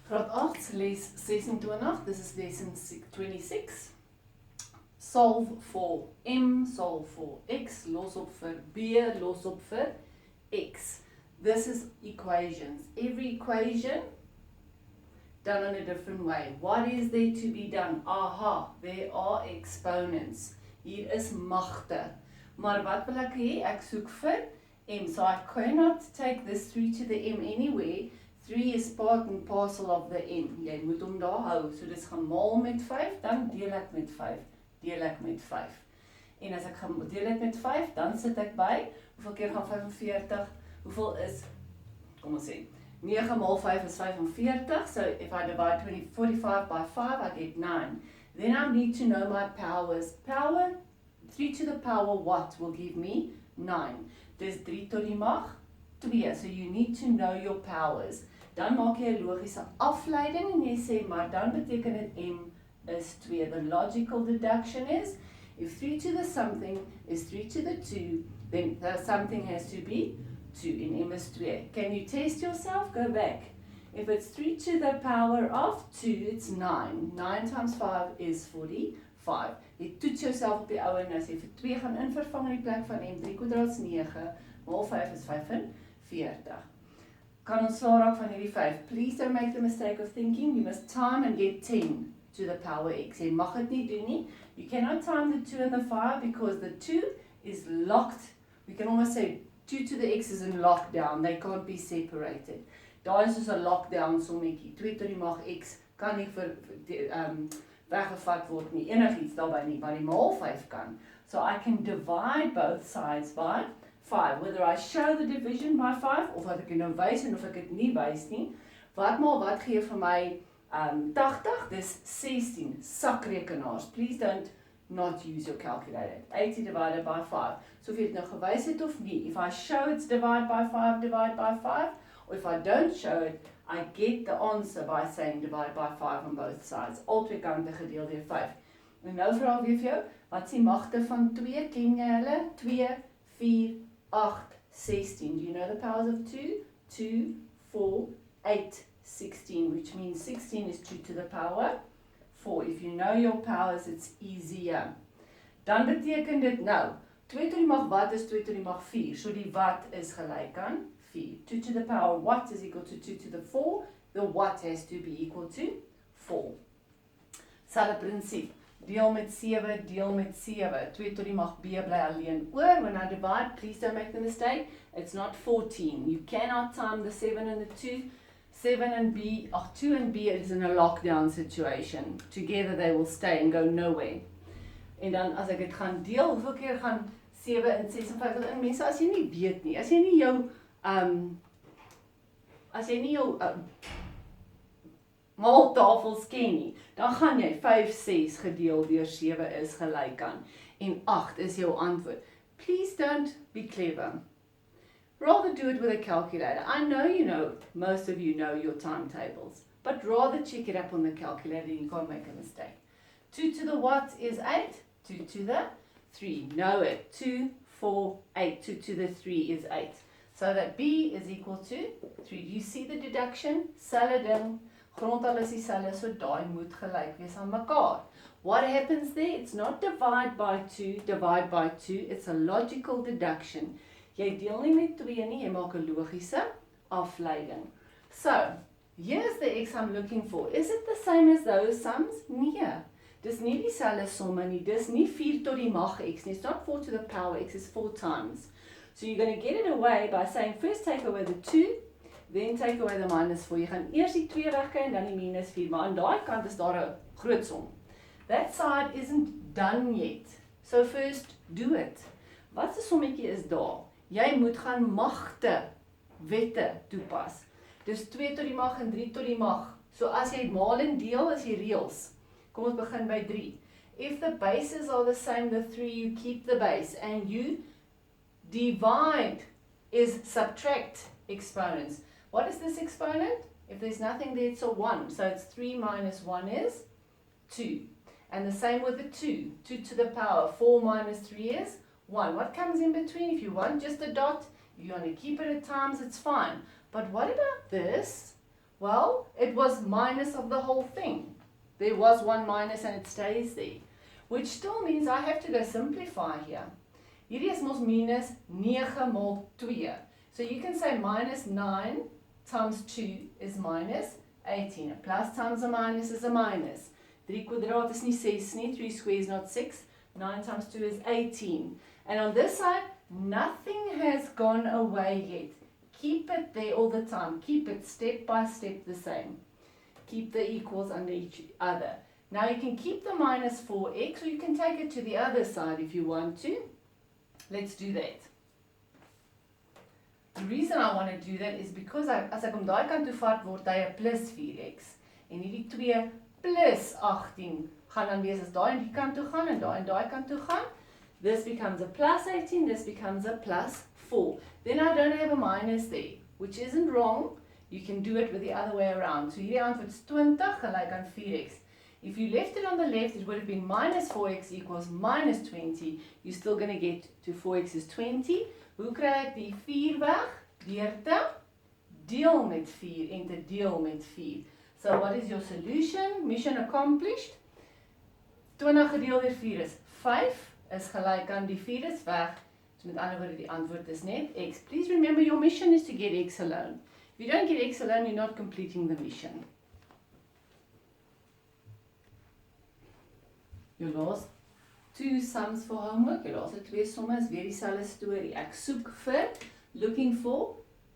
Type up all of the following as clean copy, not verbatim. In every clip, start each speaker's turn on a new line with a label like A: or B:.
A: Graad 8, les 26, this is lesson 26. Solve for m, solve for x, los op vir b, los op vir x. This is equations. Every equation done in a different way. What is there to be done? Aha, there are exponents. Hier is magte. Maar wat wil ek hê? Ek soek vir m. So I cannot take this 3 to the m anywhere. 3 is part and parcel of the m. Jy moet hom daar hou. So dis gemaal met 5, dan deel ek met 5. Deel ek met 5. En as ek deel ek met 5, dan sit ek by, hoeveel keer gaan 45? Hoeveel is, kom ons sê, 9 mal 5 is 45. So if I divide 45 by 5, I get 9. Then I need to know my powers. Power, 3 to the power what will give me 9. Dis 3 tot die mag 2. So you need to know your powers. Dan maak jy 'n logiese afleiding en jy sê, maar dan beteken dit m is 2. The logical deduction is, if 3 to the something is 3 to the 2, then the something has to be 2 in m is 2. Can you test yourself? Go back. If it's 3 to the power of 2, it's 9. 9 times 5 is 45. Jy toets jouself op die ou en as jy vir 2 gaan invervang in die plek van m, 3 kwadraat is 9, mal 5 is 45. Kan ons slaag raak van hierdie 5. Please don't make the mistake of thinking you must time and get 10 to the power x. Jy mag dit nie doen nie. You cannot time the 2 and the 5 because the 2 is locked. We can almost say 2 to the x is in lockdown. They can't be separated. Daar is soos 'n lockdown sommetjie. 2 tot die mag x kan nie weggevat word nie. Enigiets daarbey nie, maar die maal 5 kan. So I can divide both sides by 5. Whether I show the division by 5 of ek nou wys en of ek dit nie wys nie. Wat maal wat gee vir my 80, dis 16. Sakrekenaars. Please don't not use your calculator. 80 divided by 5. So of jy dit nou gewys het of nie. If I show it's divide by 5, divide by 5. Or if I don't show it, I get the answer by saying divide by 5 on both sides. Al twee kante gedeel deur 5. En nou vra ek weer vir jou, wat is die magte van 2? Ken jy hulle? 2, 4, 8, 16. Do you know the powers of 2? 2, 4, 8, 16, which means 16 is 2 to the power 4. If you know your powers, it's easier. Dan beteken dit nou, 2 tot die mag wat is 2 tot die mag 4? So die wat is gelyk aan 4. 2 to the power what is equal to 2 to the 4. The what has to be equal to 4. Selfe prinsip. Deel met 7, deel met 7. 2 tot die mag b bly alleen oor. When I divide, please don't make the mistake. It's not 14. You cannot time the 7 and the 2. 7 and b, 2 and b is in a lockdown situation. Together they will stay and go nowhere. En dan as ek dit gaan deel, hoeveel keer gaan 7 en 56 in? Mense, as jy nie weet nie, as jy nie jou maaltafels ken nie, dan gaan jy 5, 6 gedeel deur 7 is gelyk aan. En 8 is jou antwoord. Please don't be clever. Rather do it with a calculator. I know most of you know your timetables, but rather check it up on the calculator. You can't make a mistake. 2 to the what is 8? 2 to the 3. Know it. 2, 4, 8. 2 to the 3 is 8. So that b is equal to 3. Do you see the deduction? Selfe ding. Grondtal is dieselfde, so daai moet gelyk wees aan mekaar. What happens there? It's not divide by 2, divide by 2. It's a logical deduction. Jy deel nie met 2 nie, jy maak 'n logiese afleiding. So, here's the x I'm looking for. Is it the same as those sums? Nee. Dis nie dieselfde somme nie. Dis nie 4 tot die mag x nie. It's not 4 to the power x, it's 4 times. So you're going to get it away by saying first take away the 2, then take away the minus 4. Jy gaan eers die 2 wegkry en dan die minus 4, maar aan daai kant is daar 'n groot som. That side isn't done yet. So first do it. Wat 'n sommetjie is daar? Jy moet gaan magte wette toepas. Dis 2 tot die mag en 3 tot die mag. So as jy maal en deel is die reëls. Kom ons begin by 3. If the bases are the same, the 3, you keep the base and you divide is subtract exponents. What is this exponent? If there's nothing there, it's a 1. So it's 3 minus 1 is 2. And the same with the 2. 2 to the power. 4 minus 3 is 1. What comes in between? If you want just a dot, you want to keep it at times, it's fine. But what about this? Well, it was minus of the whole thing. There was one minus and it stays there. Which still means I have to go simplify here. Hierdie is mos minus 9 maal 2. So you can say minus 9 times 2 is minus 18. A plus times a minus is a minus. 3 kwadraat is nie 6 nie. 3 square is not 6. 9 times 2 is 18. And on this side, nothing has gone away yet. Keep it there all the time. Keep it step by step the same. Keep the equals under each other. Now you can keep the minus 4x, or you can take it to the other side if you want to. Let's do that. The reason I want to do that is because as ek hom daai kant toe vat, word hy 'n plus 4x. En hierdie 2 plus 18 gaan dan wees as daai aan die kant toe gaan en daai kant toe gaan. This becomes a plus 18, this becomes a plus 4. Then I don't have a minus there, which isn't wrong. You can do it with the other way around. So hierdie antwoord is 20 gelyk aan 4x. If you left it on the left, it would have been minus 4x equals minus 20. You're still going to get to 4x is 20. Hoe kry ek die 4 weg? Deur te deel met 4 en te deel met 4. So what is your solution? Mission accomplished. 20 gedeel deur 4 is 5. Is gelyk aan die 4 is weg. So met ander woorde die antwoord is net x. Please remember your mission is to get x alone. If you don't get x alone, you're not completing the mission. Your last 2 sums for homework, your laaste 2 somme is weer dieselfde storie. Ek soek vir, looking for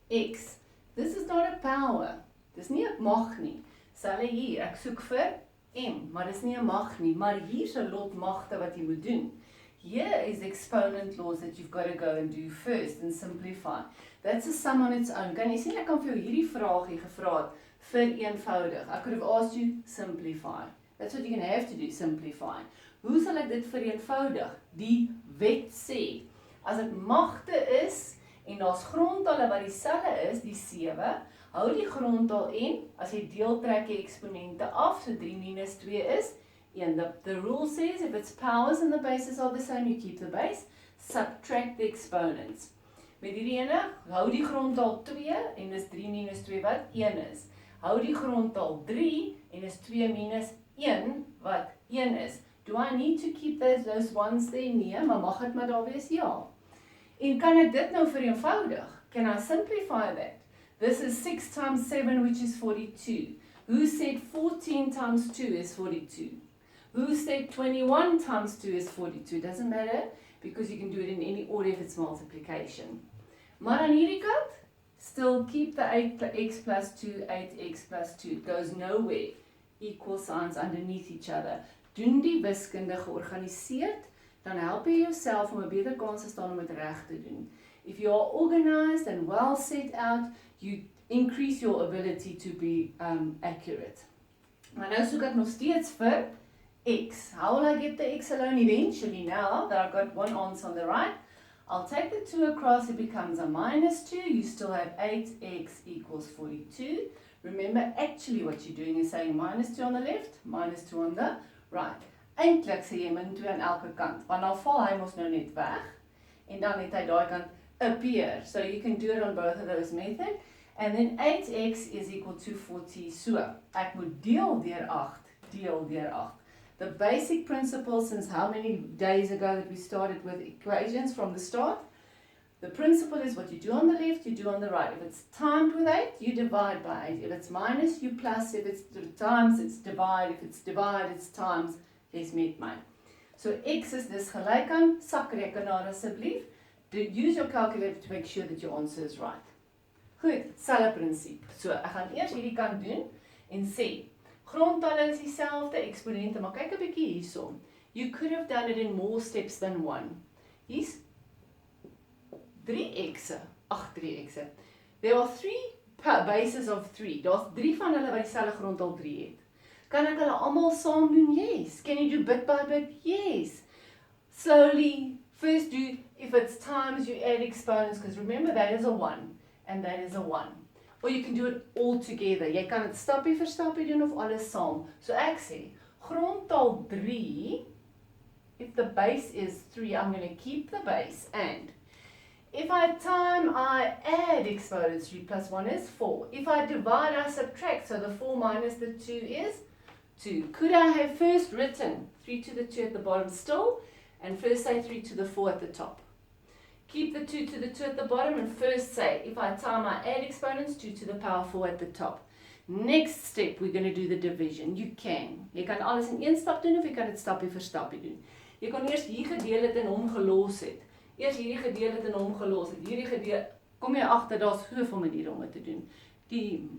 A: x. This is not a power. Dis nie 'n mag nie. Selfe hier, ek soek vir m, maar dis nie 'n mag nie, maar hier's 'n lot magte wat jy moet doen. Here is exponent laws that you've got to go and do first and simplify. That's a sum on its own. Kan jy sien, ek kan vir jou hierdie vraagie gevra het vir eenvoudig. I could have asked you simplify. That's what you're going to have to do, simplify. Hoe sal ek dit vereenvoudig? Die wet sê, as dit magte is en daar's grondtalle wat dieselfde is, die 7, hou die grondtal en as jy deel trek jy eksponente af, so 3 minus 2 is 1. The rule says if its powers and the bases are the same, you keep the base, subtract the exponents. Met hierdie ene, hou die grondtal 2 en is 3 minus 2 wat 1 is. Hou die grondtal 3 en is 2 minus 1 wat 1 is. Do I need to keep those ones there? Nee, maar mag dit maar daar wees? Ja. En kan ek dit nou vereenvoudig? Can I simplify that? This is 6 times 7, which is 42. Who said 14 times 2 is 42? Who said 21 times 2 is 42? Doesn't matter, because you can do it in any order if it's multiplication. Maar aan hierdie kant, still keep the 8x plus 2, 8x plus 2. It goes nowhere. Equal signs underneath each other. Doen die wiskunde georganiseerd, dan help jy jouself om 'n beter kans te staan om dit reg te doen. If you are organized and well set out, you increase your ability to be accurate. Maar nou soek ek nog steeds vir x. How will I get the x alone eventually now that I've got one answer on the right? I'll take the 2 across, it becomes a minus 2. You still have 8x equals 42. Remember, actually what you're doing is saying minus 2 on the left, minus 2 on the right. Eintlik sê jy min 2 aan elke kant, want dan val hy mos nou net weg, en dan het hy daai kant appear. So you can do it on both of those methods. And then 8x is equal to 40. So, ek moet deel deur 8, deel deur 8. The basic principle, since how many days ago that we started with equations from the start, the principle is what you do on the left, you do on the right. If it's timed with 8, you divide by 8. If it's minus, you plus. If it's times, it's divide. If it's divide, it's times. Dis met my. So x is dis gelyk aan, sakrekenaar asseblief. Use your calculator to make sure that your answer is right. Goed, selfe prinsip. So ek gaan eers hierdie kant doen en sê, grondtalle is dieselfde, eksponente, maar kyk 'n bietjie hierso. You could have done it in more steps than one. Hier's 3x'e. Ag, 3x'e. There are 3 bases of 3. Daar's 3 van hulle wat dieselfde grondtal 3 het. Kan ek hulle almal saam doen? Yes. Can you do bit by bit? Yes. Slowly, first do, if it's times, you add exponents, because remember that is a 1, and that is a 1. Or you can do it all together. Jy kan dit stappie vir stappie doen of alles saam. So ek sê, grondtal 3, if the base is 3, I'm going to keep the base, and If I time, I add exponents. 3 plus 1 is 4. If I divide, I subtract. So the 4 minus the 2 is 2. Could I have first written 3 to the 2 at the bottom still, and first say 3 to the 4 at the top? Keep the 2 to the 2 at the bottom and first say, if I time, I add exponents, 2 to the power 4 at the top. Next step, we're going to do the division. You can. Jy kan alles in een stap doen of jy kan dit stapie vir stapie doen. Jy kan eers hier gedeel het en hom gelos het. Eers hierdie gedeel het en hom gelos het. Hierdie gedeel, kom jy agter, daar's soveel maniere om dit te doen. Die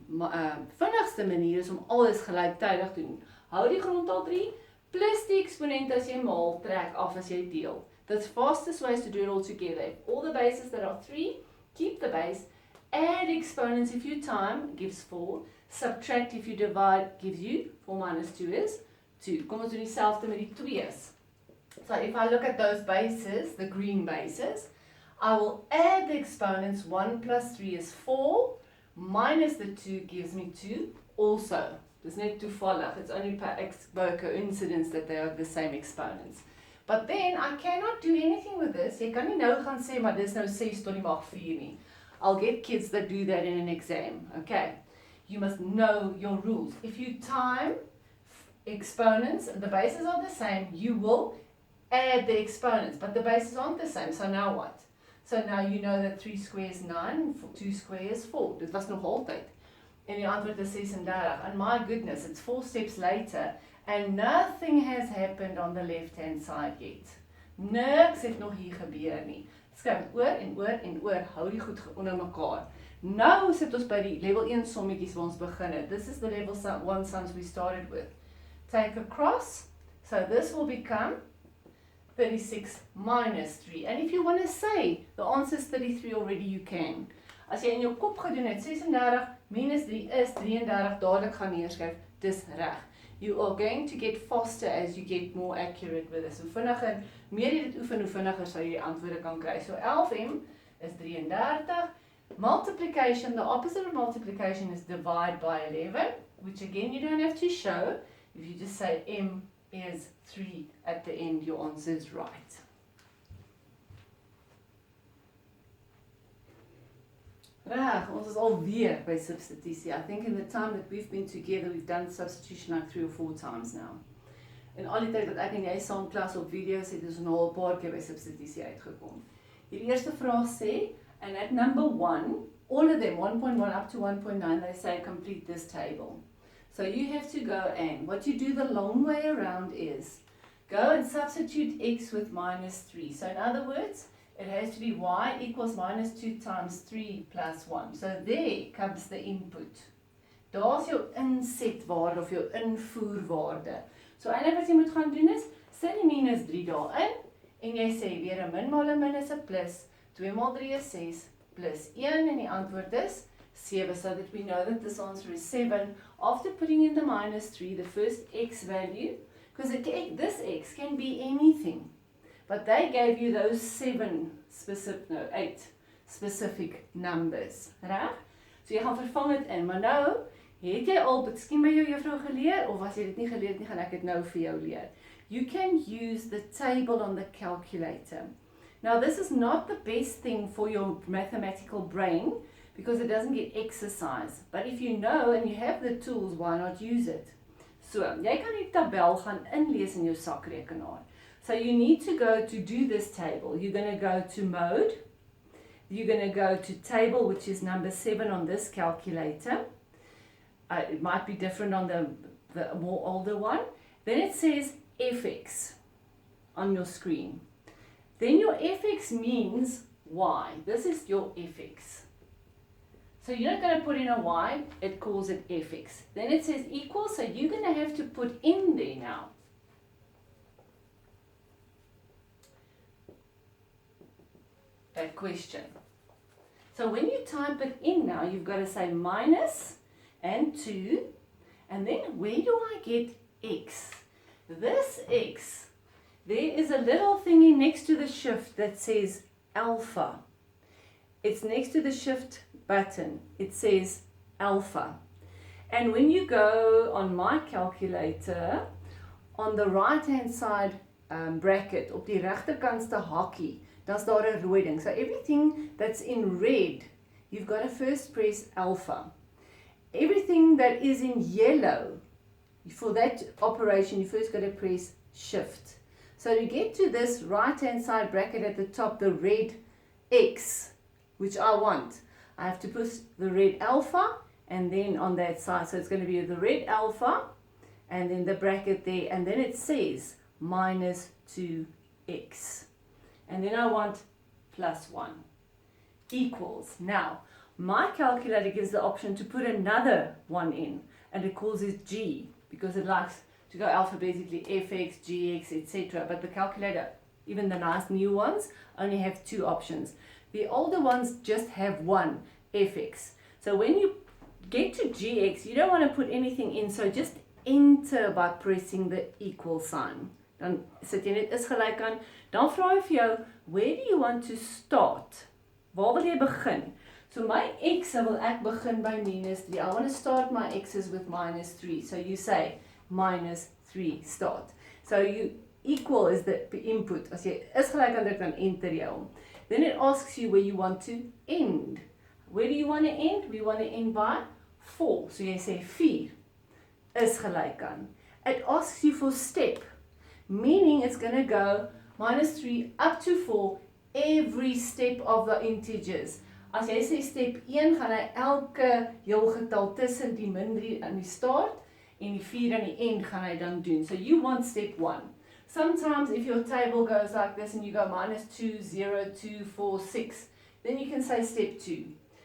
A: vinnigste manier is om alles gelyktydig te doen. Hou die grondtal 3 plus die eksponent as jy maal, trek af as jy deel. The fastest way is to do it all together. All the bases that are 3, keep the base, add exponents if you time, gives 4, subtract if you divide, gives you 4 minus 2 is 2. Kom ons doen dieselfde met die 2's. So if I look at those bases, the green bases, I will add the exponents. 1 plus 3 is 4, minus the 2 gives me 2 also. Dis net toevallig. It's only by coincidence that they are the same exponents. But then I cannot do anything with this. Jy kan nie nou gaan sê, maar dis nou 6 tot die mag 4 nie. I'll get kids that do that in an exam. Okay. You must know your rules. If you time exponents, the bases are the same, you will add the exponents, but the bases aren't the same. So now what? So now you know that 3 squares 9, 2 squares 4. Dit was nog altyd. En die antwoord is 36. And my goodness, it's 4 steps later, and nothing has happened on the left-hand side yet. Niks het nog hier gebeur nie. Skryf oor en oor en oor. Hou die goed onder mekaar. Nou sit ons by die level 1 sommetjies waar ons begin het. This is the level 1 sums we started with. Take across. So this will become 36 minus 3. And if you want to say the answer is 33 already, you can. As jy in jou kop gedoen het, 36 minus 3 is 33, dadelik gaan neerskryf, dis reg. You are going to get faster as you get more accurate with this. Hoe vinniger, meer jy dit oefen, hoe vinniger sal jy antwoorde kan kry. So 11m is 33. Multiplication, the opposite of multiplication is divide by 11, which again you don't have to show. If you just say m is 3 at the end, your answer is right. Reg, ons is alweer by substitutie. I think in the time that we've been together, we've done substitution like 3 or 4 times now. En al die tyd wat ek en jy saam klas op video's het, is ons al 'n paar keer by substitutie uitgekom. Hierdie eerste vraag sê, and at number 1, all of them, 1.1 up to 1.9, they say complete this table. So you have to go and, what you do the long way around is, go and substitute x with minus 3. So in other words, it has to be y equals minus 2 times 3 plus 1. So there comes the input. Daar's jou insetwaarde of jou invoerwaarde. So eintlik wat jy moet gaan doen is, sit die minus 3 daarin, en jy sê weer 'n min maal 'n min is 'n plus, 2 maal 3 is 6, plus 1, en die antwoord is 7, so that we know that this answer is 7. After putting in the minus 3, the first x value, because this x can be anything, but they gave you those 8 specific numbers, right? So jy gaan vervang dit in, maar nou, het jy al miskien by jou juffrou geleer, of as jy dit nie geleer het nie, gaan ek dit nou vir jou leer. You can use the table on the calculator. Now this is not the best thing for your mathematical brain, because it doesn't get exercise. But if you know and you have the tools, why not use it? So, jy kan die tabel gaan inlees in jou sakrekenaar. So you need to go to do this table. You're going to go to mode. You're going to go to table, which is number 7 on this calculator. It might be different on the more older one. Then it says fx on your screen. Then your fx means y. This is your fx. So you're not going to put in a y, it calls it fx. Then it says equal, so you're going to have to put in there now. That question. So when you type it in now, you've got to say minus and 2, and then where do I get x? This x, there is a little thingy next to the shift that says alpha. It's next to the shift button. It says alpha. And when you go on my calculator, on the right hand side bracket, op die regterkantste hakkie, dan is daar 'n rooi ding. So everything that's in red, you've got to first press alpha. Everything that is in yellow, for that operation, you first got to press shift. So to get to this right-hand side bracket at the top, the red X, which I want, I have to push the red alpha, and then on that side, so it's going to be the red alpha, and then the bracket there, and then it says minus 2x. And then I want plus 1 equals. Now, my calculator gives the option to put another one in, and it calls it G, because it likes to go alphabetically, fx, gx, etc. But the calculator, even the nice new ones, only have 2 options. The older ones just have one, fx. So when you get to gx, you don't want to put anything in, so just enter by pressing the equal sign. Dan sit jy net is gelyk aan, dan vra hy vir jou, where do you want to start? Waar wil jy begin? So my x, wil ek begin by minus 3. I want to start my x's with minus 3. So you say minus 3 start. So you equal is the input. As jy is gelyk aan dit, dan enter jy hom. Then it asks you where you want to end. Where do you want to end? We want to end by 4. So jy sê 4 is gelyk aan. It asks you for step, meaning it's going to go minus 3 up to 4 every step of the integers. As jy sê step 1, gaan hy elke heel getal tussen die min 3 aan die start en die 4 aan die end gaan hy dan doen. So you want step 1. Sometimes if your table goes like this and you go minus 2, 0, 2, 4, 6, then you can say step 2,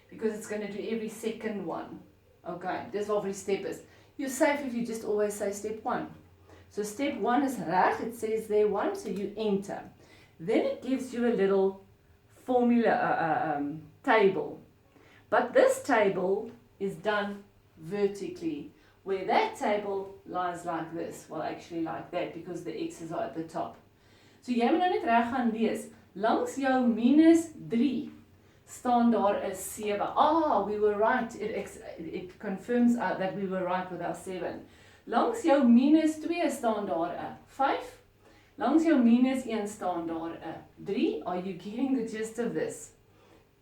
A: because it's going to do every second one. Okay, dis waar die step is. You're safe if you just always say step 1. So step 1 is reg, it says there 1, so you enter. Then it gives you a little formula table. But this table is done vertically, where that table lies like this. Well, actually like that, because the x's are at the top. So jy moet nou net reg gaan lees. Langs jou minus 3 staan daar 'n 7. Ah, we were right. It confirms that we were right with our 7. Langs jou minus 2 staan daar 'n 5. Langs jou minus 1 staan daar 'n 3. Are you getting the gist of this?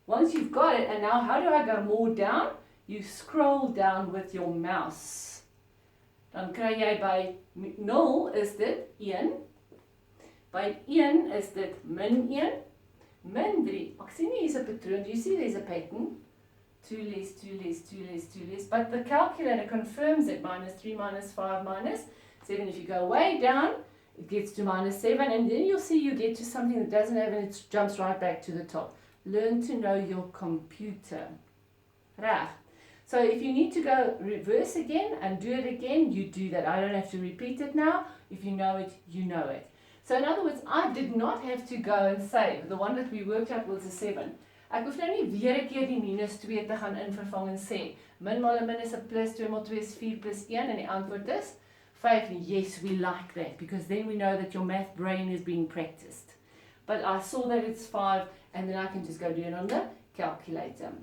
A: Once you've got it, and now how do I go more down? You scroll down with your mouse. Dan kry jy by 0 is dit 1. By 1 is dit min 1. Min 3. Ek sien nie hier's 'n patroon. Do you see there's a pattern? 2 less, 2 less, 2 less, 2 less. But the calculator confirms it. Minus 3, minus 5, minus 7. If you go way down, it gets to minus 7. And then you'll see you get to something that doesn't have it. It jumps right back to the top. Learn to know your computer. Reg. So if you need to go reverse again and do it again, you do that. I don't have to repeat it now. If you know it, you know it. So in other words, I did not have to go and say, the one that we worked out was a 7. Ek hoef nou nie weer 'n keer die minus 2 te gaan invervang en sê, min maal 'n min is 'n plus, 2 maal 2 is 4 plus 1, en die antwoord is 5. Yes, we like that, because then we know that your math brain is being practiced. But I saw that it's 5, and then I can just go do it on the calculator.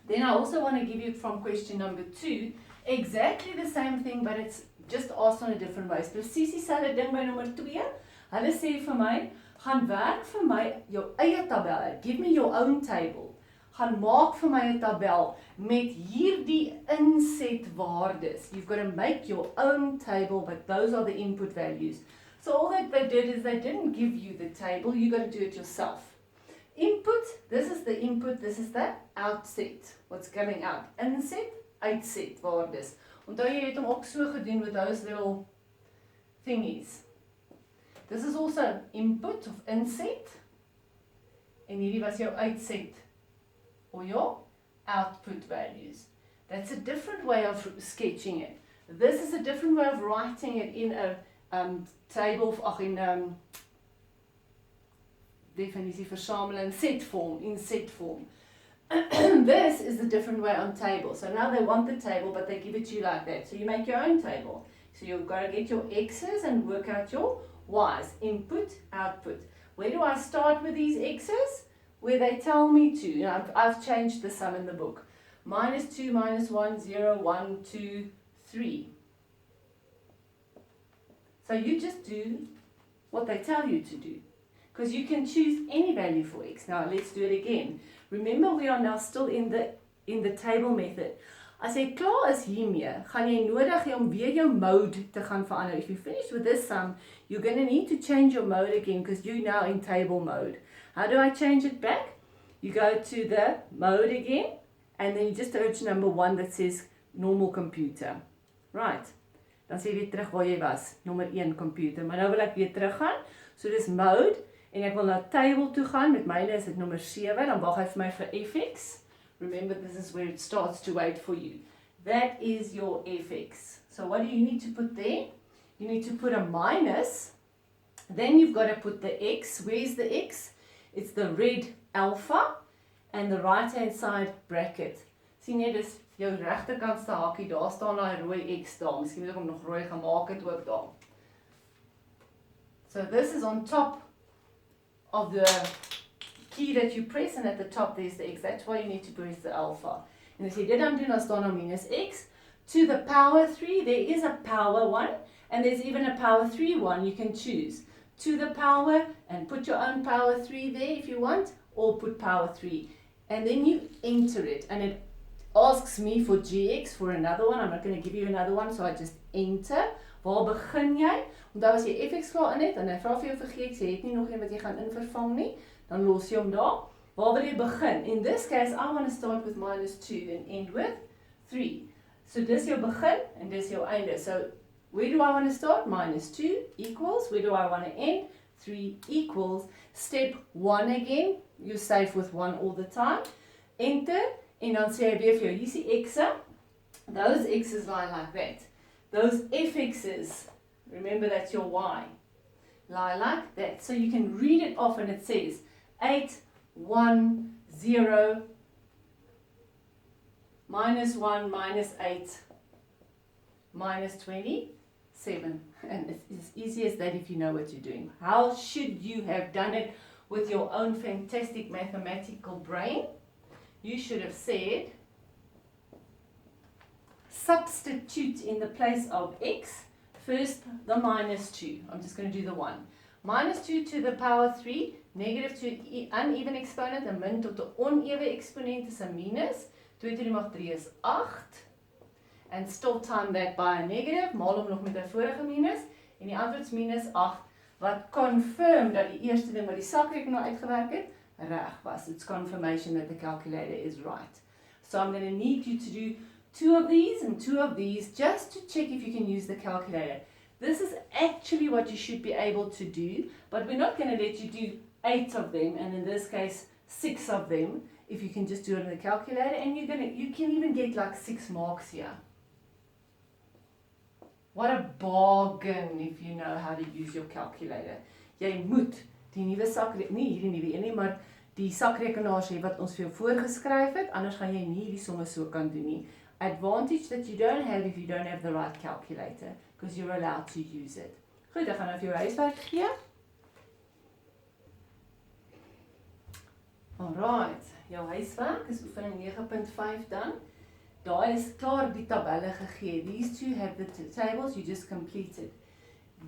A: Then I also want to give you from question number 2, exactly the same thing, but it's just asked on a different way. Presies dieselfde ding by nommer 2. Hulle sê vir my, gaan werk vir my jou eie tabel. Give me your own table. Gaan maak vir my 'n tabel met hierdie insetwaardes. You've got to make your own table, but those are the input values. So all that they did is they didn't give you the table, you got to do it yourself. Input, this is the input, this is the outset, what's coming out. Inset, uitset waardes. Onthou jy het hom ook so gedoen with those little thingies. This is also input of inset, en hierdie was jou uitset, or your output values. That's a different way of sketching it. This is a different way of writing it in a table, in definisie versameling, set form, in set form. This is the different way on table. So now they want the table, but they give it to you like that. So you make your own table. So you've got to get your x's and work out your y's. Input, output. Where do I start with these x's? Where they tell me to. You know, I've changed the sum in the book. Minus 2, minus 1, 0, 1, 2, 3. So you just do what they tell you to do. because you can choose any value for x. Now let's do it again. Remember, we are now still in the table method. As jy klaar is hiermee, gaan jy nodig hê om weer jou mode te gaan verander. If you finish with this sum, you're going to need to change your mode again because you're now in table mode. How do I change it back? You go to the mode again, and then you just go to number 1 that says normal computer. Right. Dan sê jy weer terug waar jy was, nommer 1 computer. Maar nou wil ek weer terug gaan. So dis mode, en ek wil na table toe gaan. Met myne is dit nommer 7, dan wag hy vir my vir fx. Remember, this is where it starts to wait for you. That is your fx. So what do you need to put there? You need to put a minus. Then you've got to put the x. Where's the x? It's the red alpha and the right hand side bracket. Sien jy, dis jou regterkantste hakie, daar staan daai rooi x daar. Miskien moet ek hom nog rooi gemaak het ook daar. So this is on top of the key that you press, and at the top there's the x. That's why you need to press the alpha. En as jy dit dan doen, dan staan daar minus x. To the power 3, there is a power 1, and there's even a power 3 one you can choose. To the power, and put your own power 3 there if you want, or put power 3. And then you enter it, and it asks me for gx, for another one. I'm not going to give you another one, so I just enter. Waar begin jy? Onthou as jy fx klaar in het, en hy vra vir jou vir gx, jy het nie nog een wat jy gaan invervang nie, dan los jy hom daar. Waar wil jy begin? In this case, I want to start with minus 2 and end with 3. So dis jou begin, en dis jou einde. So, where do I want to start? Minus 2 equals. Where do I want to end? 3 equals. Step 1 again. You're safe with 1 all the time. Enter. En dan sê hy weer vir jou, hier is die x'e. Those x's lie like that. Those fx's, remember that's your y, lie like that. So you can read it off, and it says 8, 1, 0, minus 1, minus 8, minus 27. And it's as easy as that if you know what you're doing. How should you have done it with your own fantastic mathematical brain? You should have said, substitute in the place of x, first the minus 2. I'm just going to do the 1. Minus 2 to the power 3, negative to uneven exponent, en min tot 'n onewe eksponent is 'n minus. 2 to die mag 3 is 8. And still time that by a negative, maal hom nog met 'n vorige minus, en die antwoord is minus 8, wat confirm dat die eerste ding wat die sakrekenaar uitgewerk het, reg was. It's confirmation that the calculator is right. So I'm going to need you to do 2 of these and 2 of these just to check if you can use the calculator. This is actually what you should be able to do, but we're not going to let you do 8 of them, and in this case 6 of them, if you can just do it on the calculator, and you can even get like 6 marks here. What a bargain if you know how to use your calculator. Jy moet die nuwe sakrekenaar, nie hierdie nuwe een nie, maar die sakrekenaars hê wat ons vir jou voorgeskryf het, anders gaan jy nie die somme so kan doen nie. Advantage that you don't have if you don't have the right calculator, because you're allowed to use it. Goed, ek gaan nou vir jou huiswerk gee. Alright, jou huiswerk is oefening 9.5 dan. Daar is klaar die tabelle gegee. These two have the tables you just completed.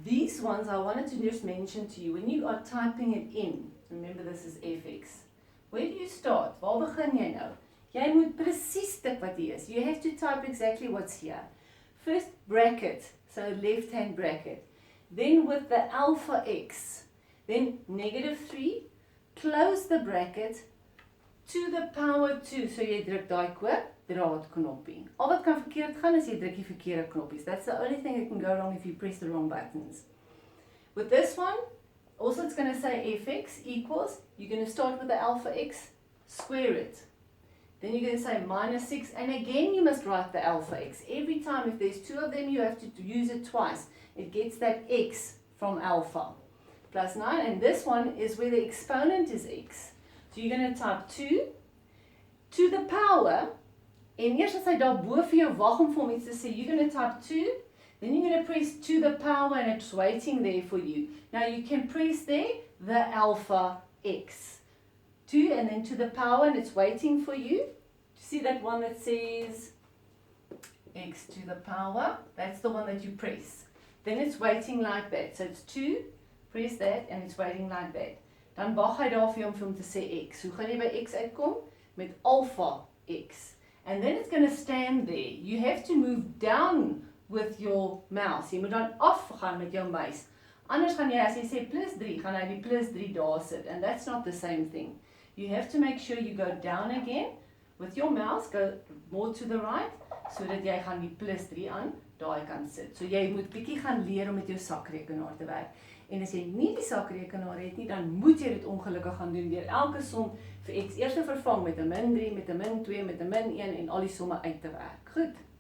A: These ones I wanted to just mention to you, when you are typing it in, remember this is fx. Where do you start? Waar begin jy nou? Jy moet presies dit wat hier is. You have to type exactly what's here. First bracket, so left hand bracket. Then with the alpha x, then negative 3, close the bracket to the power 2. So jy druk daai kwadraat knoppie. Al wat kan verkeerd gaan is jy druk die verkeerde knoppies. That's the only thing that can go wrong if you press the wrong buttons. With this one, also it's going to say fx equals, you're going to start with the alpha x, square it. Then you're going to say minus 6, and again you must write the alpha x. Every time, if there's 2 of them, you have to use it twice. It gets that x from alpha. Plus 9, and this one is where the exponent is x. So you're going to type 2 to the power, en eers as hy daar bo vir jou wag om vir hom iets te sê, you're going to type 2, then you're going to press to the power, and it's waiting there for you. Now you can press there the alpha x. 2 and then to the power, and it's waiting for you. See that one that says x to the power? That's the one that you press. Then it's waiting like that. So it's 2, press that, and it's waiting like that. dan wag hy daar vir hom te sê x. Hoe gaan jy by x uitkom? Met alpha x. And then it's going to stand there. You have to move down with your mouse. Jy moet dan afgaan met jou muis. Anders gaan jy, as jy sê plus 3, gaan hy die plus 3 daar sit. And that's not the same thing. You have to make sure you go down again with your mouse, go more to the right, sodat jy gaan die plus 3 aan daai kant sit. So jy moet bietjie gaan leer om met jou sakrekenaar te werk. En as jy nie die sakrekenaar het nie, dan moet jy dit ongelukkig gaan doen deur elke som vir x eers te vervang met 'n -3, met '-2, met '-1 en al die somme uit te werk. Goed.